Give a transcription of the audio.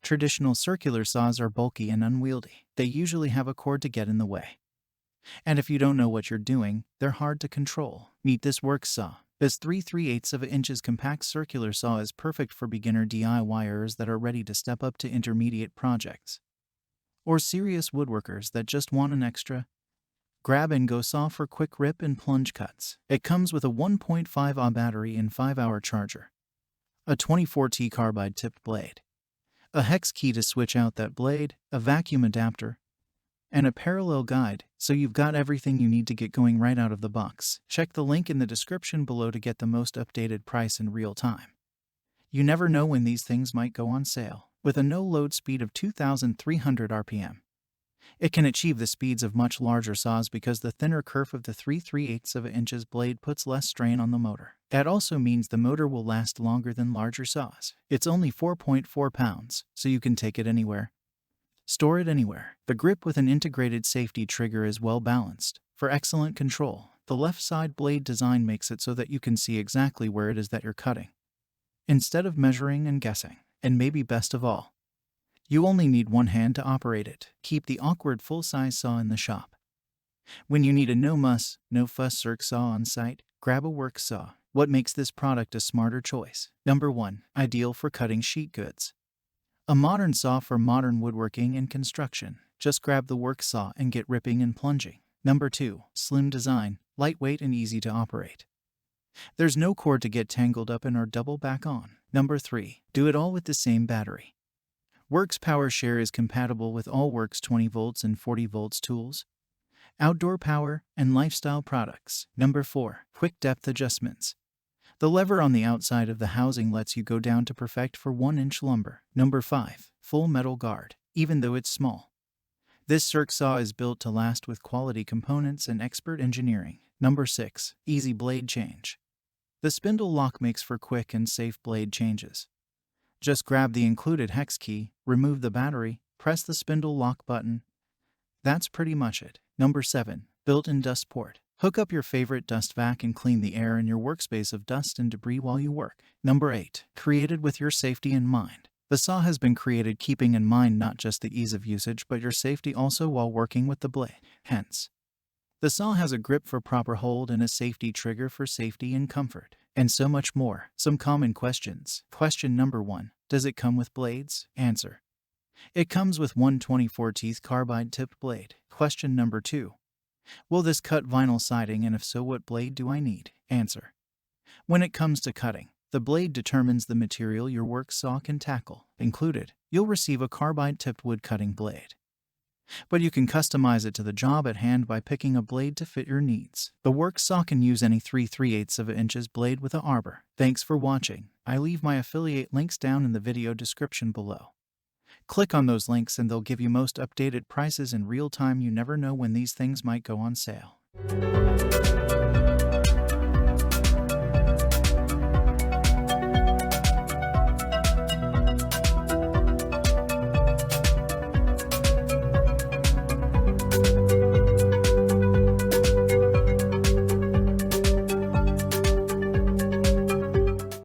Traditional circular saws are bulky and unwieldy. They usually have a cord to get in the way. And if you don't know what you're doing, they're hard to control. Meet this Worxsaw. This 3/3/8 compact circular saw is perfect for beginner DIYers that are ready to step up to intermediate projects, or serious woodworkers that just want an extra grab-and-go saw for quick rip and plunge cuts. It comes with a 1.5Ah battery and 5-hour charger, a 24T carbide-tipped blade, a hex key to switch out that blade, a vacuum adapter, and a parallel guide, so you've got everything you need to get going right out of the box. Check the link in the description below to get the most updated price in real time. You never know when these things might go on sale. With a no-load speed of 2,300 RPM, it can achieve the speeds of much larger saws because the thinner kerf of the 3/3/8 blade puts less strain on the motor. That also means the motor will last longer than larger saws. It's only 4.4 pounds, so you can take it anywhere, store it anywhere. The grip with an integrated safety trigger is well balanced for excellent control. The left side blade design makes it so that you can see exactly where it is that you're cutting, instead of measuring and guessing. And maybe best of all, you only need one hand to operate it. Keep the awkward full-size saw in the shop. When you need a no-muss, no-fuss circ saw on site, grab a Worxsaw. What makes this product a smarter choice? Number 1. Ideal for cutting sheet goods. A modern saw for modern woodworking and construction. Just grab the Worxsaw and get ripping and plunging. Number 2. Slim design, lightweight and easy to operate. There's no cord to get tangled up in or double back on. Number 3. Do it all with the same battery. Worx Power Share is compatible with all Worx 20 volts and 40 volts tools, outdoor power, and lifestyle products. Number 4. Quick depth adjustments. The lever on the outside of the housing lets you go down to perfect for 1-inch lumber. Number 5. Full metal guard. Even though it's small, this circ saw is built to last with quality components and expert engineering. Number 6. Easy blade change. The spindle lock makes for quick and safe blade changes. Just grab the included hex key, remove the battery, press the spindle lock button. That's pretty much it. Number 7. Built-in dust port. Hook up your favorite dust vac and clean the air in your workspace of dust and debris while you work. Number 8. Created with your safety in mind. The saw has been created keeping in mind not just the ease of usage but your safety also while working with the blade. Hence, the saw has a grip for proper hold and a safety trigger for safety and comfort, and so much more. Some common questions. Question number 1. Does it come with blades? Answer. It comes with one 24-teeth carbide-tipped blade. Question number 2. Will this cut vinyl siding, and if so, what blade do I need? Answer. When it comes to cutting, the blade determines the material your Worxsaw can tackle. Included, you'll receive a carbide-tipped wood cutting blade, but you can customize it to the job at hand by picking a blade to fit your needs. The Worxsaw can use any 3/3/8 blade with a arbor. Thanks for watching. I leave my affiliate links down in the video description below. Click on those links and they'll give you most updated prices in real time. You never know when these things might go on sale.